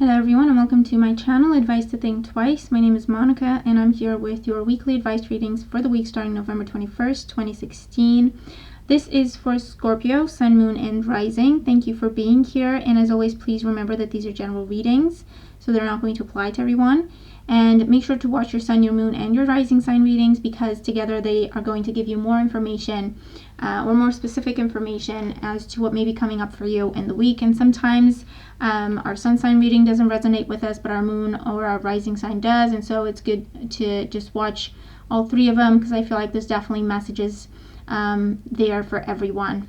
Hello everyone and welcome to my channel, Advice to Think Twice. My name is Monica and I'm here with your weekly advice readings for the week starting November 21st, 2016. This is for Scorpio, Sun, Moon, and Rising. Thank you for being here, and as always, please remember that these are general readings, so they're not going to apply to everyone. And make sure to watch your Sun, your Moon, and your Rising sign readings, because together they are going to give you more information or more specific information as to what may be coming up for you in the week. And sometimes our Sun sign reading doesn't resonate with us, but our Moon or our Rising sign does, and so it's good to just watch all three of them, because I feel like there's definitely messages there for everyone.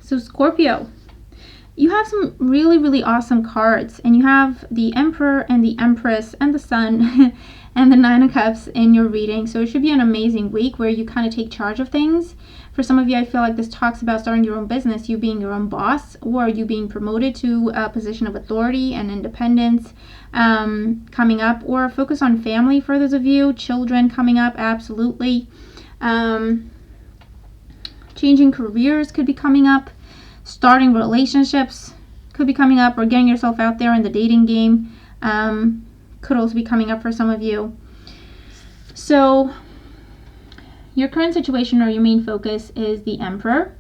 So Scorpio, you have some really awesome cards, and you have the Emperor and the Empress and the Sun and the Nine of Cups in your reading. So it should be an amazing week where you kind of take charge of things. For some of you, I feel like this talks about starting your own business, you being your own boss, or you being promoted to a position of authority and independence coming up, or focus on family for those of you, children coming up, absolutely. Changing careers could be coming up. Starting relationships could be coming up, or getting yourself out there in the dating game could also be coming up for some of you. So your current situation or your main focus is the Emperor.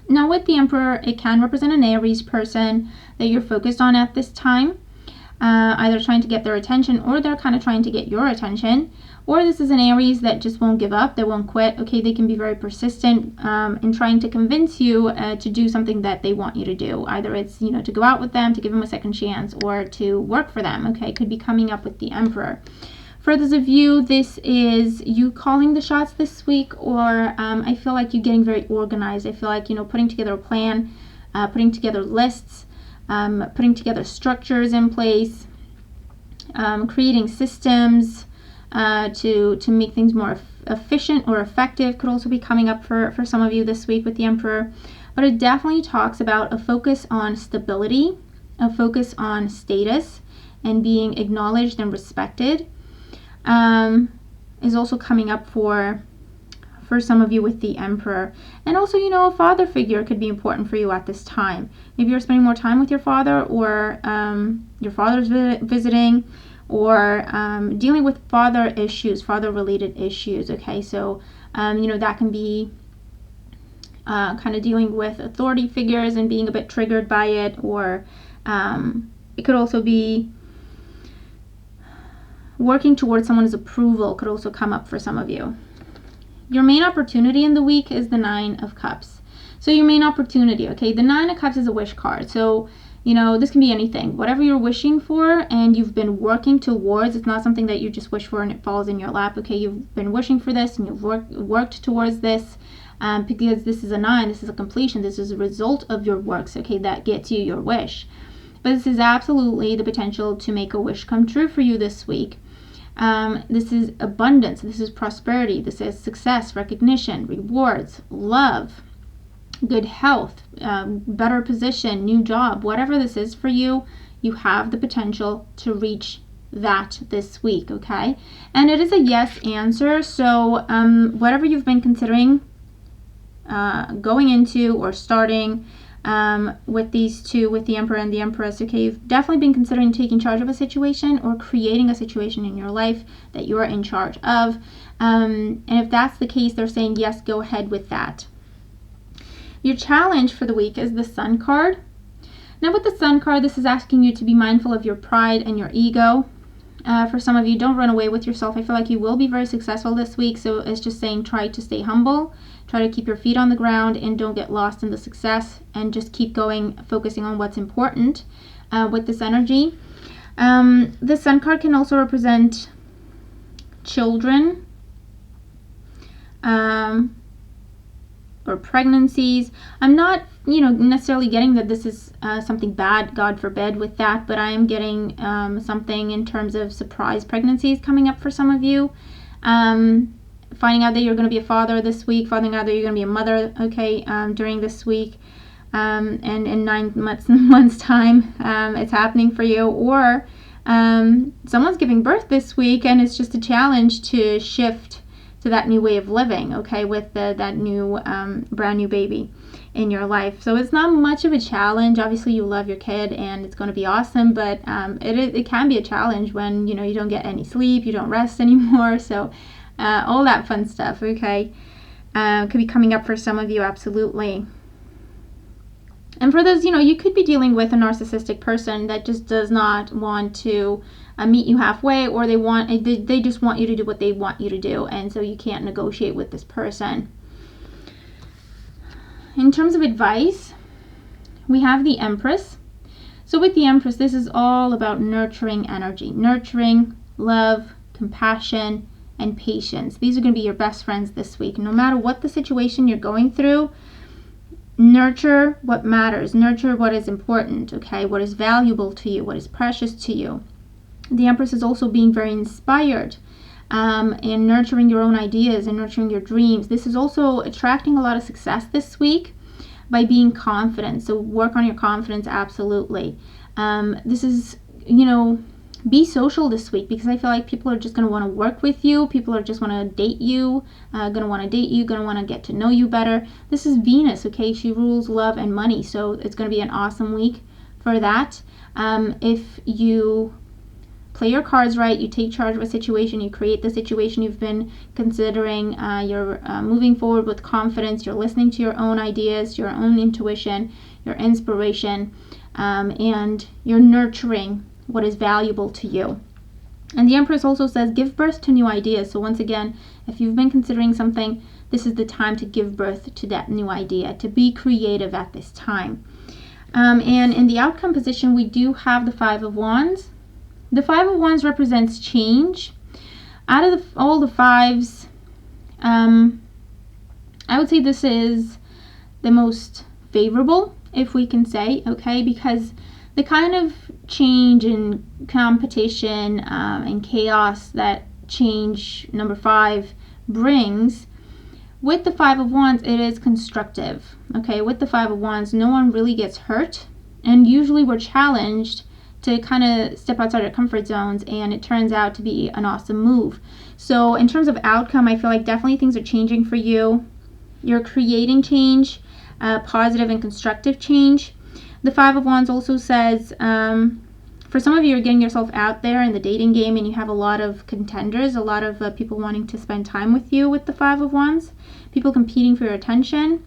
Now with the Emperor, it can represent an Aries person that you're focused on at this time, either trying to get their attention, or they're kind of trying to get your attention. Or this is an Aries that just won't give up, they won't quit. Okay, they can be very persistent in trying to convince you to do something that they want you to do. Either it's, to go out with them, to give them a second chance, or to work for them. Okay, could be coming up with the Emperor. For those of you, this is you calling the shots this week, or I feel like you getting very organized. I feel like, putting together a plan, putting together lists, putting together structures in place, creating systems, to make things more efficient or effective could also be coming up for some of you this week with the Emperor. But it definitely talks about a focus on stability, a focus on status, and being acknowledged and respected is also coming up for some of you with the Emperor. And also, a father figure could be important for you at this time. Maybe you're spending more time with your father, or your father's visiting, or dealing with father issues, father-related issues. Okay, so that can be kind of dealing with authority figures and being a bit triggered by it, or it could also be working towards someone's approval could also come up for some of you. Your main opportunity in the week is the Nine of Cups. So your main opportunity, okay, the Nine of Cups is a wish card. So this can be anything, whatever you're wishing for and you've been working towards. It's not something that you just wish for and it falls in your lap. Okay, you've been wishing for this and you've worked towards this, because this is a 9, this is a completion, this is a result of your works, okay, that gets you your wish. But this is absolutely the potential to make a wish come true for you this week. This is abundance, this is prosperity, this is success, recognition, rewards, love, good health, better position, new job, whatever this is for you, you have the potential to reach that this week, okay? And it is a yes answer, so whatever you've been considering going into or starting with these two, with the Emperor and the Empress, okay, you've definitely been considering taking charge of a situation or creating a situation in your life that you are in charge of, and if that's the case, they're saying yes, go ahead with that. Your challenge for the week is the Sun card. Now with the Sun card, this is asking you to be mindful of your pride and your ego. For some of you, don't run away with yourself. I feel like you will be very successful this week, so it's just saying try to stay humble, try to keep your feet on the ground, and don't get lost in the success, and just keep going, focusing on what's important with this energy. The Sun card can also represent children, or pregnancies. I'm not, necessarily getting that this is something bad, God forbid, with that, but I am getting something in terms of surprise pregnancies coming up for some of you. Finding out that you're going to be a father this week, finding out that you're going to be a mother, okay, during this week, and in 9 months time, it's happening for you. Or someone's giving birth this week, and it's just a challenge to shift to that new way of living, okay, with that new brand new baby. in your life. So it's not much of a challenge. Obviously you love your kid and it's going to be awesome, but it can be a challenge when, you don't get any sleep, you don't rest anymore. So all that fun stuff, okay, could be coming up for some of you, absolutely. And for those, you could be dealing with a narcissistic person that just does not want to meet you halfway, or they just want you to do what they want you to do, and so you can't negotiate with this person. In terms of advice, we have the Empress. So with the Empress, this is all about nurturing energy, nurturing, love, compassion, and patience. These are going to be your best friends this week. No matter what the situation you're going through, nurture what matters, nurture what is important, okay, what is valuable to you, what is precious to you. The Empress is also being very inspired and nurturing your own ideas and nurturing your dreams. This is also attracting a lot of success this week by being confident. So work on your confidence, absolutely. This is, be social this week, because I feel like people are just going to want to work with you. People are just want to date you, going to want to get to know you better. This is Venus, okay? She rules love and money, so it's going to be an awesome week for that. If you play your cards right, you take charge of a situation, you create the situation you've been considering, you're moving forward with confidence, you're listening to your own ideas, your own intuition, your inspiration, and you're nurturing what is valuable to you. And the Empress also says give birth to new ideas. So once again, if you've been considering something, this is the time to give birth to that new idea, to be creative at this time. And in the outcome position, we do have the Five of Wands. The Five of Wands represents change. Out of all the fives, I would say this is the most favorable, if we can say, okay, because the kind of change and competition and chaos that change number 5 brings, with the Five of Wands, it is constructive, okay? With the Five of Wands, no one really gets hurt, and usually we're challenged to kind of step outside our comfort zones, and it turns out to be an awesome move. So in terms of outcome, I feel like definitely things are changing for you. You're creating change, positive and constructive change. The Five of Wands also says, for some of you, you're getting yourself out there in the dating game, and you have a lot of contenders, a lot of people wanting to spend time with you with the Five of Wands, people competing for your attention.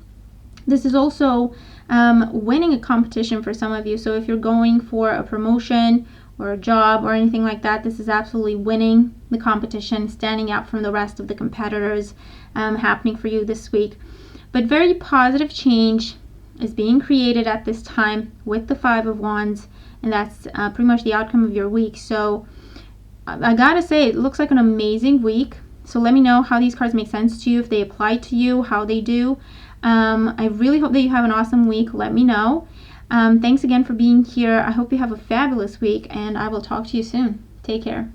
This is also winning a competition for some of you. So if you're going for a promotion or a job or anything like that, this is absolutely winning the competition, standing out from the rest of the competitors, happening for you this week. But very positive change is being created at this time with the Five of Wands, and that's pretty much the outcome of your week. So I gotta say, it looks like an amazing week. So let me know how these cards make sense to you, if they apply to you, how they do. I really hope that you have an awesome week. Let me know. Thanks again for being here. I hope you have a fabulous week, and I will talk to you soon. Take care.